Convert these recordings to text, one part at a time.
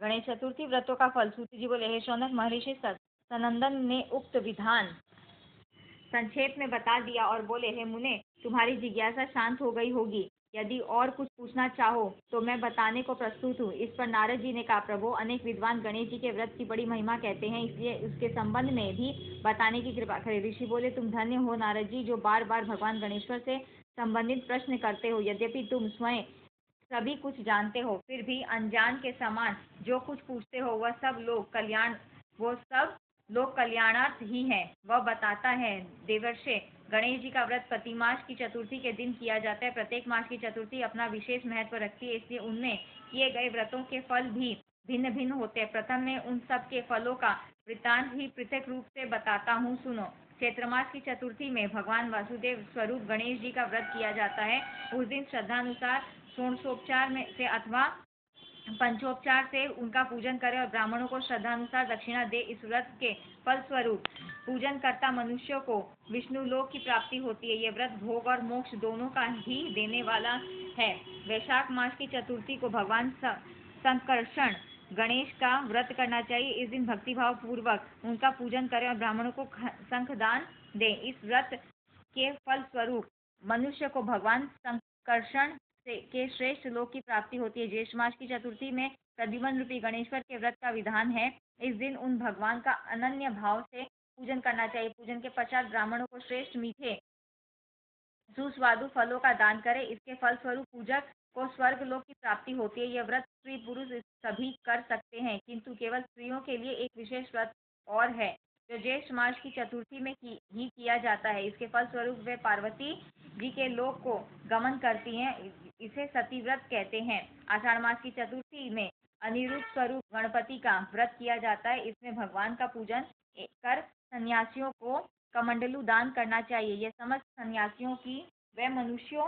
गणेश चतुर्थी व्रतों का फल। सूत जी बोले, हे शौनक महर्षि, सनंदन ने उक्त विधान संक्षेप में बता दिया और बोले, हे मुने, तुम्हारी जिज्ञासा शांत हो गई होगी। यदि और कुछ पूछना चाहो तो मैं बताने को प्रस्तुत हूँ। इस पर नारद जी ने कहा, प्रभु, अनेक विद्वान गणेश जी के व्रत की बड़ी महिमा कहते हैं, इसलिए उसके संबंध में भी बताने की कृपा करें। ऋषि बोले, तुम धन्य हो नारद जी, जो बार बार भगवान गणेश्वर से संबंधित प्रश्न करते हो। यद्यपि तुम स्वयं सभी कुछ जानते हो, फिर भी अनजान के समान जो कुछ पूछते हो वो सब लोग कल्याणार्थ ही है। वह बताता है, देवर्षे, गणेश जी का व्रत प्रति मास की चतुर्थी के दिन किया जाता है। प्रत्येक मास की चतुर्थी अपना विशेष महत्व रखती है, इसलिए उनमें किए गए व्रतों के फल भी भिन्न भिन्न होते हैं। प्रथम में उन सब के फलों का वृत्तांत ही पृथक रूप से बताता हूँ, सुनो। चैत्र मास की चतुर्थी में भगवान वासुदेव स्वरूप गणेश जी का व्रत किया जाता है। उस दिन श्रद्धानुसार षोडशोपचार में से अथवा पंचोपचार से उनका पूजन करें और ब्राह्मणों को श्रद्धानुसार दक्षिणा दे। इस व्रत के फल स्वरूप पूजन करता मनुष्यों को विष्णु लोक की प्राप्ति होती है। यह व्रत भोग और मोक्ष दोनों का ही देने वाला है। वैशाख मास की चतुर्थी को भगवान संकर्षण गणेश का व्रत करना चाहिए। इस दिन भक्तिभाव पूर्वक उनका पूजन करें और ब्राह्मणों को शंख दान दें। इस व्रत के फल स्वरूप मनुष्य को भगवान संकर्षण के श्रेष्ठ लोक की प्राप्ति होती है। ज्येष्ठ मास की चतुर्थी में प्रद्युम्न रूपी गणेश्वर के व्रत का विधान है। इस दिन उन भगवान का अनन्य भाव से पूजन करना चाहिए। पूजन के पश्चात ब्राह्मणों को श्रेष्ठ मीठे सुस्वादु फलों का दान करें। इसके फल स्वरूप पूजक को स्वर्ग लोक की प्राप्ति होती है। यह व्रत स्त्री पुरुष सभी कर सकते हैं, किंतु केवल स्त्रियों के लिए एक विशेष व्रत और है, जो ज्येष्ठ मास की चतुर्थी में ही किया जाता है। इसके फल स्वरूप वे पार्वती जी के लोक को गमन करती हैं। इसे सती व्रत कहते हैं। आषाढ़ मास की चतुर्थी में अनिरुद्ध स्वरूप गणपति का व्रत किया जाता है। इसमें भगवान का पूजन कर सन्यासियों को कमंडलू दान करना चाहिए। यह समस्त सन्यासियों की व मनुष्यों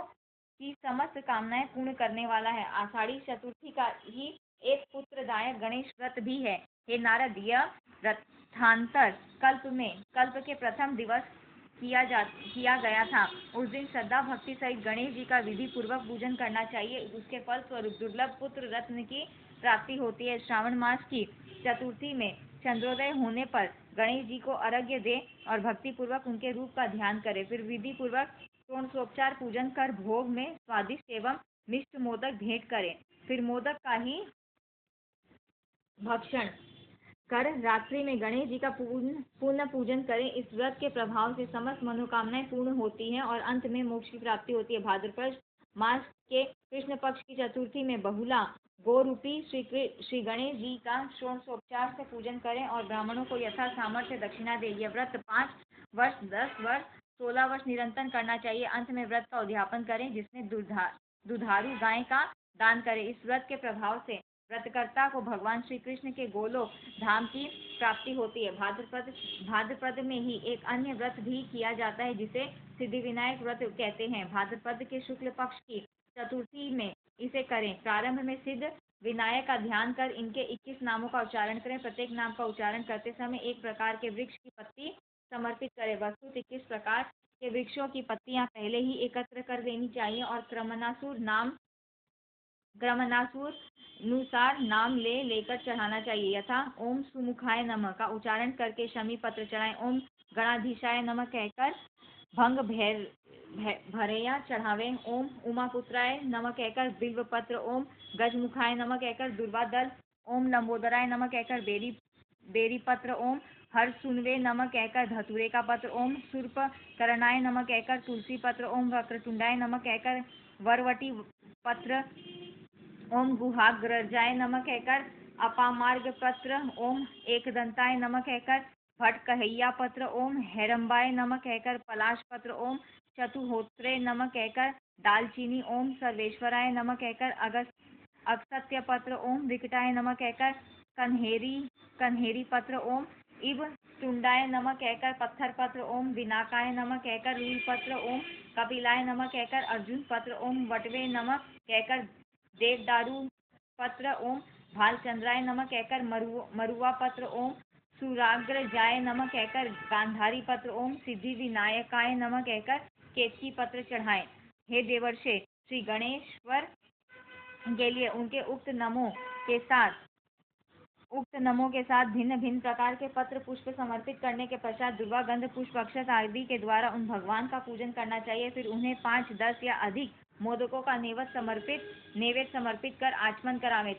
की समस्त कामनाएं पूर्ण करने वाला है। आषाढ़ी चतुर्थी का ही एक पुत्रदायक गणेश व्रत भी है। हे नारद, यह व्रतांतर कल्प के प्रथम दिवस किया गया था। उस दिन श्रद्धा भक्ति सहित गणेश जी का विधि पूर्वक पूजन करना चाहिए। उसके फल स्वरूप दुर्लभ पुत्र रत्न की प्राप्ति होती है। श्रावण मास की चतुर्थी में चंद्रोदय होने पर गणेश जी को अर्घ्य दे और भक्ति पूर्वक उनके रूप का ध्यान करें। फिर विधि पूर्वक षोडशोपचार पूजन कर भोग में स्वादिष्ट एवं मिष्ट मोदक भेंट करें। फिर मोदक का ही भक्षण कर रात्रि में गणेश जी का पूर्ण पूजन करें। इस व्रत के प्रभाव से समस्त मनोकामनाएं पूर्ण होती हैं और अंत में मोक्ष की प्राप्ति होती है। भाद्रपद मास के कृष्ण पक्ष की चतुर्थी में बहुला गोरूपी श्री गणेश जी का षोडशोपचार से पूजन करें और ब्राह्मणों को यथा सामर्थ्य दक्षिणा दें। यह व्रत 5 वर्ष, 10 वर्ष, 16 वर्ष निरंतर करना चाहिए। अंत में व्रत का उद्यापन करें, जिसमें दुधारू गाय का दान करें। इस व्रत के प्रभाव से व्रतकर्ता को भगवान श्री कृष्ण के गोलोक धाम की प्राप्ति होती है। भाद्रपद में ही एक अन्य व्रत भी किया जाता है, जिसे सिद्धिविनायक व्रत कहते हैं। भाद्रपद के शुक्ल पक्ष की चतुर्थी में इसे करें। प्रारंभ में सिद्ध विनायक का ध्यान कर इनके 21 नामों का उच्चारण करें। प्रत्येक नाम का उच्चारण करते समय एक प्रकार के वृक्ष की पत्ती समर्पित करें। वस्तुतः 21 प्रकार के वृक्षों की पत्तियां पहले ही एकत्र कर लेनी चाहिए और क्रमनानुसार नाम लेकर चढ़ाना चाहिए। यथा ओम सुमुखाय नमः का उच्चारण करके शमी पत्र चढ़ाएं। ओम गणाधीशाय नमः कहकर भंग भरेया चढ़ावे। ओम उमापुत्राय नमः कहकर बिल्व पत्र, ओम गजमुखाय नमः कहकर दुर्वा दल, ओम लंबोदराय नमः कहकर बेरी पत्र, ओम हर सुनवे नमः कहकर धतूरे का पत्र, ओम सूर्प करणाय नमः कहकर तुलसी पत्र, ओम वक्रतुंडाय नमः कहकर वरवटी पत्र, ओम गुहाग्रजाय नमः कहकर अपामार्ग पत्र, ओम एकदंताय नमः कहकर भट कहैया पत्र, ओम हेरम्बाय नमः कहकर पलाश पत्र, ओम चतुहोत्रे नमः कहकर दालचीनी, ओम सर्वेश्वराय नमः कहकर अगस्त्य पत्र, ओम विकटाय नमः कहकर कन्हेरी पत्र, ओम इव तुंडाय नमः कहकर पत्थर पत्र, ओम विनाकाय नमः कहकर रूल पत्र, ओम कपिलाय नमः कहकर अर्जुन पत्र, ओम वटवे नमः कहकर देवदारू पत्र, ओम भालचंद्राय नमः कहकर मरुआ पत्र, ओम सुराग्रजाय नमः कहकर गांधारी पत्र, ओम सिद्धि विनायकाय नमः कहकर केतकी पत्र चढ़ाएं। हे देवर्षे, श्री गणेश्वर के लिए उनके उक्त नामों के साथ उक्त नमों के साथ भिन्न भिन्न प्रकार के पत्र पुष्प समर्पित करने के पश्चात दुर्वा गंध पुष्प अक्षत आदि के द्वारा उन भगवान का पूजन करना चाहिए। फिर उन्हें 5, 10 या अधिक मोदकों का नैवेद्य समर्पित कर आचमन करावें।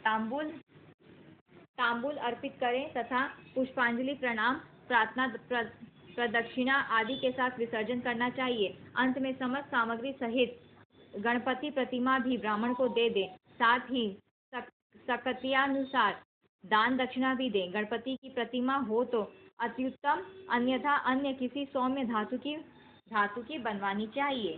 तांबूल अर्पित करें तथा पुष्पांजलि, प्रणाम, प्रार्थना, प्रदक्षिणा आदि के साथ विसर्जन करना चाहिए। अंत में समस्त सामग्री सहित गणपति प्रतिमा भी ब्राह्मण को दे दें। साथ ही सकत्यानुसार दान दक्षिणा भी दें। गणपति की प्रतिमा हो तो अत्युत्तम, अन्यथा अन्य किसी सौम्य धातु की बनवानी चाहिए।